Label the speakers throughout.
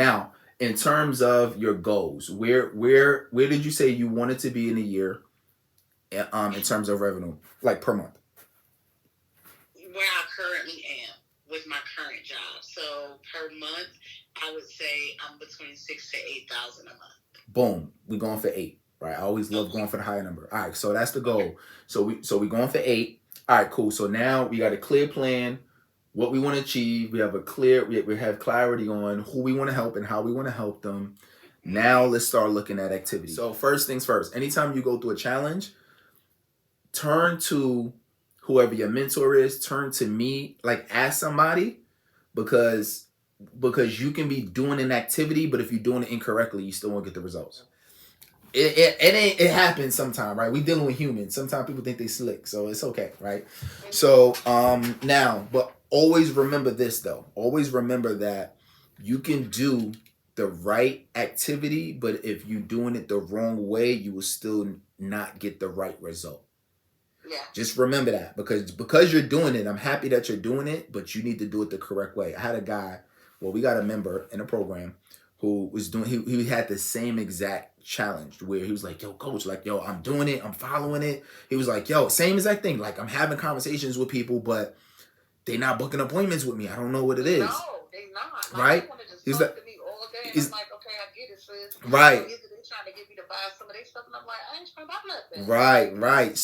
Speaker 1: Now, in terms of your goals, where did you say you wanted to be in a year, in terms of revenue, like per month?
Speaker 2: Where I currently am with my current job. So per month, I would say I'm between 6 to 8 thousand a month.
Speaker 1: Boom, we going for 8. Right, I always love going for the higher number. All right, so that's the goal. So we going for 8. All right, cool. So now we got a clear plan, what we want to achieve. We have we have clarity on who we want to help and how we want to help them. Now let's start looking at activity. So first things first, anytime you go through a challenge, turn to whoever your mentor is, turn to me, like ask somebody, because you can be doing an activity, but if you're doing it incorrectly, you still won't get the results. It happens sometimes, right? We dealing with humans. Sometimes people think they slick, so it's okay, right? So now, but always remember this though. Always remember that you can do the right activity, but if you're doing it the wrong way, you will still not get the right result.
Speaker 2: Yeah.
Speaker 1: Just remember that, because you're doing it. I'm happy that you're doing it, but you need to do it the correct way. I had a guy, well, we got a member in a program who was doing, he had the same exact challenge where he was like, yo, coach, like, yo, I'm doing it, I'm following it. He was like, yo, same exact thing. Like, I'm having conversations with people, but they not booking appointments with me. I don't know what it is.
Speaker 2: No, they not. Like,
Speaker 1: right?
Speaker 2: He's like, to me all day, and I'm like, okay, I get it, sis.
Speaker 1: Right.
Speaker 2: So trying to get me to buy some of their stuff, and I'm like, I ain't trying to buy nothing.
Speaker 1: Right.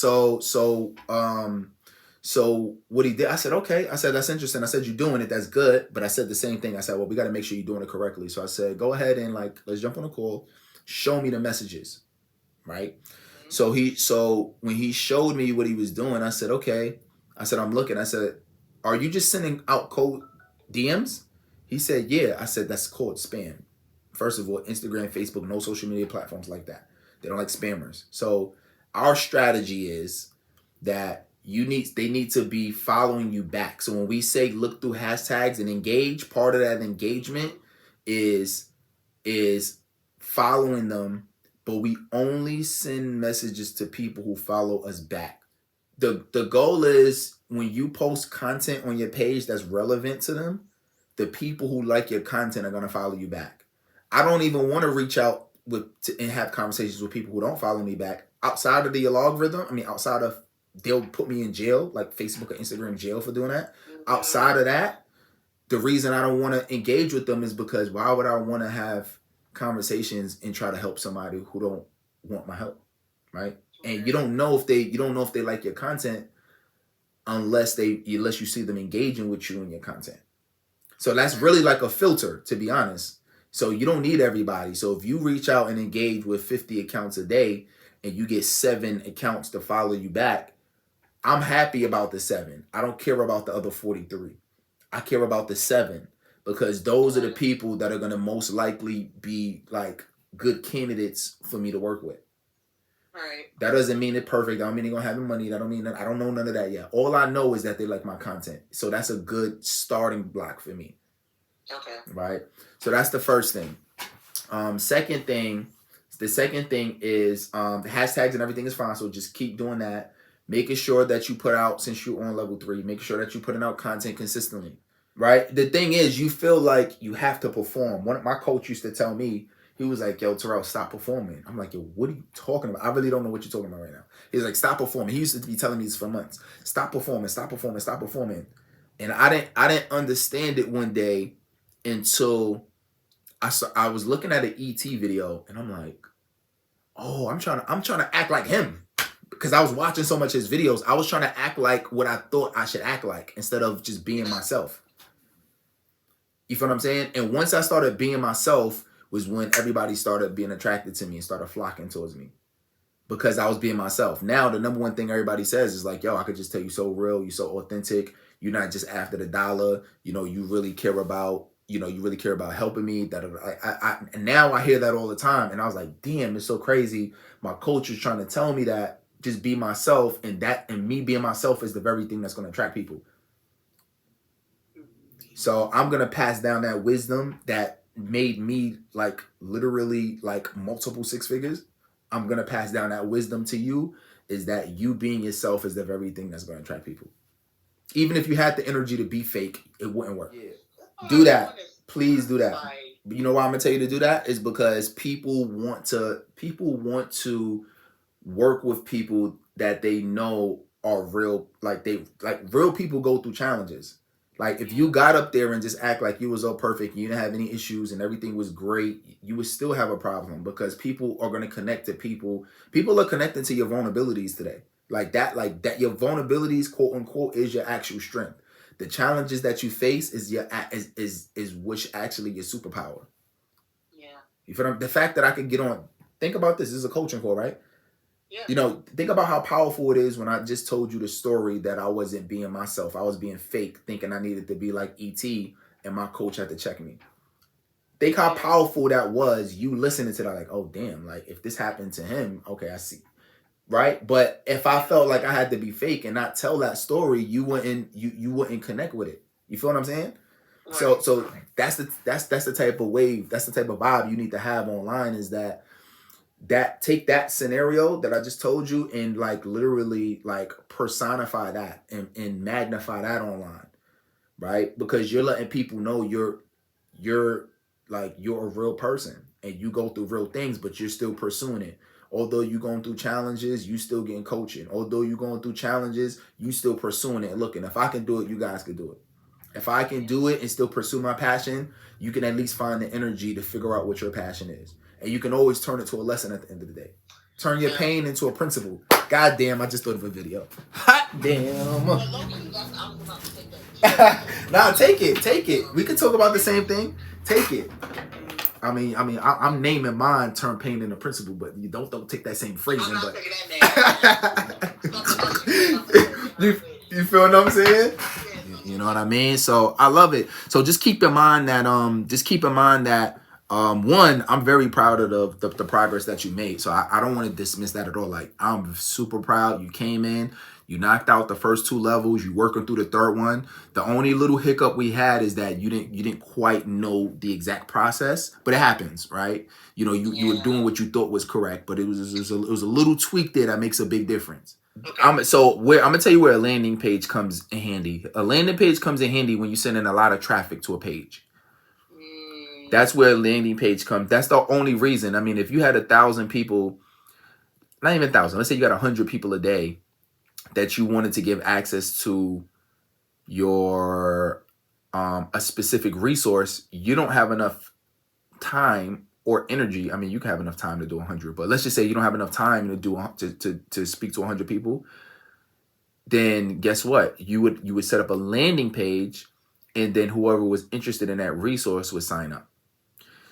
Speaker 1: So what he did, I said, okay. I said, that's interesting. I said, you're doing it. That's good. But I said the same thing. I said, well, we got to make sure you're doing it correctly. So I said, go ahead and like, let's jump on a call. Show me the messages. Right. Mm-hmm. So when he showed me what he was doing, I said, okay. I said, I'm looking. I said, are you just sending out cold DMs? He said, yeah. I said, that's called spam. First of all, Instagram, Facebook, no social media platforms like that. They don't like spammers. So our strategy is that they need to be following you back. So when we say look through hashtags and engage, part of that engagement is following them, but we only send messages to people who follow us back. The goal is when you post content on your page that's relevant to them, the people who like your content are going to follow you back. I don't even want to reach out and have conversations with people who don't follow me back outside of the algorithm. I mean, outside of, they'll put me in jail, like Facebook or Instagram jail for doing that. Outside of that, the reason I don't want to engage with them is because why would I want to have conversations and try to help somebody who don't want my help, right? And you don't know if they like your content unless you see them engaging with you in your content. So that's really like a filter, to be honest. So you don't need everybody. So if you reach out and engage with 50 accounts a day and you get 7 accounts to follow you back, I'm happy about the 7. I don't care about the other 43. I care about the 7 because those are the people that are going to most likely be like good candidates for me to work with.
Speaker 2: Right.
Speaker 1: That doesn't mean it's perfect. I don't mean they're going to have the money. That don't mean that. I don't know none of that yet. All I know is that they like my content. So that's a good starting block for me.
Speaker 2: Okay.
Speaker 1: Right. So that's the first thing. The second thing is the hashtags and everything is fine. So just keep doing that. Making sure that you put out, since you're on level 3, make sure that you're putting out content consistently. Right. The thing is, you feel like you have to perform. My coach used to tell me, he was like, yo, Terrell, stop performing. I'm like, yo, what are you talking about? I really don't know what you're talking about right now. He's like, stop performing. He used to be telling me this for months. Stop performing. And I didn't understand it one day until I was looking at an ET video and I'm like, oh, I'm trying to act like him. Because I was watching so much his videos, I was trying to act like what I thought I should act like instead of just being myself. You feel what I'm saying? And once I started being myself was when everybody started being attracted to me and started flocking towards me. Because I was being myself. Now, the number one thing everybody says is like, yo, I could just tell you so real, you so authentic. You're not just after the dollar. You know, you really care about helping me. And now I hear that all the time. And I was like, damn, it's so crazy. My coach is trying to tell me that just be myself, and me being myself is the very thing that's going to attract people. So I'm going to pass down that wisdom that made me like literally like multiple 6 figures. I'm going to pass down that wisdom to you, is that you being yourself is the very thing that's going to attract people. Even if you had the energy to be fake, it wouldn't work. Yeah. Do that. Please do that. You know why I'm gonna tell you to do that is because people want to work with people that they know are real. Like real people go through challenges. Like if you got up there and just act like you was all perfect, you didn't have any issues and everything was great, you would still have a problem because people are gonna connect to people. People are connecting to your vulnerabilities today. Like that your vulnerabilities, quote unquote, is your actual strength. The challenges that you face is is which actually your superpower.
Speaker 2: Yeah.
Speaker 1: You feel me? The fact that I could get on. Think about this. This is a coaching call, right?
Speaker 2: Yeah.
Speaker 1: You know, think about how powerful it is when I just told you the story that I wasn't being myself. I was being fake, thinking I needed to be like ET, and my coach had to check me. Think how powerful that was. You listening to that, like, oh damn, like if this happened to him, okay, I see, right? But if I felt like I had to be fake and not tell that story, you wouldn't connect with it. You feel what I'm saying? Right. So that's the type of wave, that's the type of vibe you need to have online. Is that take that scenario that I just told you and like literally like personify that and magnify that online, right? Because you're letting people know you're you're a real person and you go through real things, but you're still pursuing it. Although you're going through challenges, you still getting coaching. Although you're going through challenges, you still pursuing it. Look, and if I can do it, you guys can do it. If I can do it and still pursue my passion, you can at least find the energy to figure out what your passion is. And you can always turn it to a lesson at the end of the day. Turn your pain into a principle. God damn, I just thought of a video. Hot damn. Nah, take it. We can talk about the same thing. Take it. I'm naming mine. Turn pain into principle, but you don't take that same phrasing. But you feel what I'm saying? You know what I mean? So I love it. So just keep in mind that one, I'm very proud of the progress that you made. So I don't want to dismiss that at all. Like I'm super proud. You came in, you knocked out the first two levels, you working through the third one. The only little hiccup we had is that you didn't quite know the exact process, but it happens, right? You know, you were doing what you thought was correct, but it was a little tweak there that makes a big difference. Okay. I'm gonna tell you where a landing page comes in handy. A landing page comes in handy when you send in a lot of traffic to a page. That's where a landing page comes. That's the only reason. I mean, if you had 1,000 people, not even 1,000, let's say you got 100 people a day that you wanted to give access to your a specific resource, you don't have enough time or energy. I mean, you can have enough time to do 100, but let's just say you don't have enough time to do to speak to 100 people. Then guess what? You would set up a landing page, and then whoever was interested in that resource would sign up.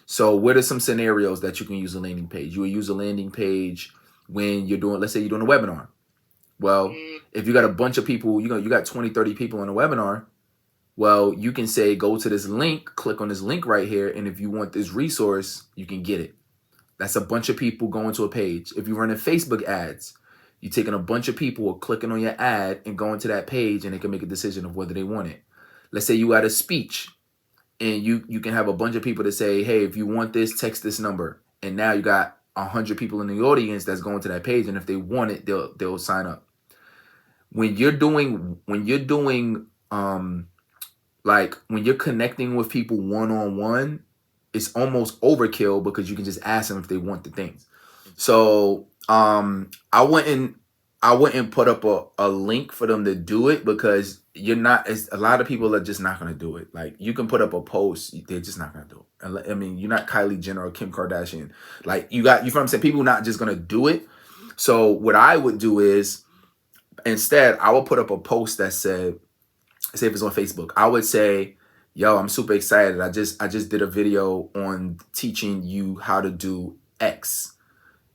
Speaker 1: So what are some scenarios that you can use a landing page? You would use a landing page when you're doing, let's say you're doing a webinar. Well, if you got a bunch of people, you got 20, 30 people in a webinar, well, you can say, go to this link, click on this link right here, and if you want this resource, you can get it. That's a bunch of people going to a page. If you're running Facebook ads, you're taking a bunch of people or clicking on your ad and going to that page, and they can make a decision of whether they want it. Let's say you got a speech, and you can have a bunch of people that say, hey, if you want this, text this number. And now you got 100 people in the audience that's going to that page, and if they want it, they'll sign up. When you're connecting with people one-on-one, it's almost overkill because you can just ask them if they want the things. So I wouldn't put up a link for them to do it because a lot of people are just not going to do it. Like you can put up a post, they're just not going to do it. I mean, you're not Kylie Jenner or Kim Kardashian. Like you know what I'm saying? People not just going to do it. So what I would do is instead, I would put up a post that said, say if it's on Facebook, I would say, yo, I'm super excited. I just did a video on teaching you how to do X.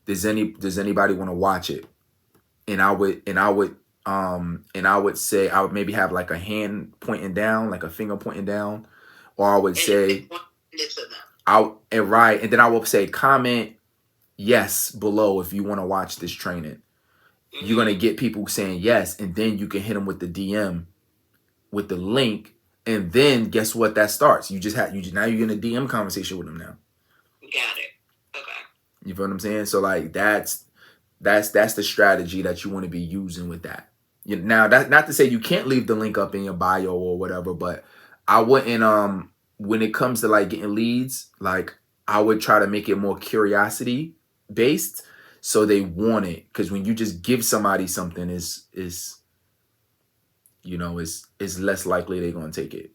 Speaker 1: Does anybody want to watch it? And I would say, I would maybe have like a hand pointing down, like a finger pointing down, or I would say, and then I would say, comment yes below if you want to watch this training. You're gonna get people saying yes, and then you can hit them with the DM with the link, and then guess what? That starts. Now you're in a DM conversation with them now.
Speaker 2: Got it. Okay.
Speaker 1: You feel what I'm saying? So like that's the strategy that you want to be using with that. Now that's not to say you can't leave the link up in your bio or whatever, but I wouldn't when it comes to like getting leads, like I would try to make it more curiosity based, so they want it. Because when you just give somebody something, is you know, is less likely they're gonna take it.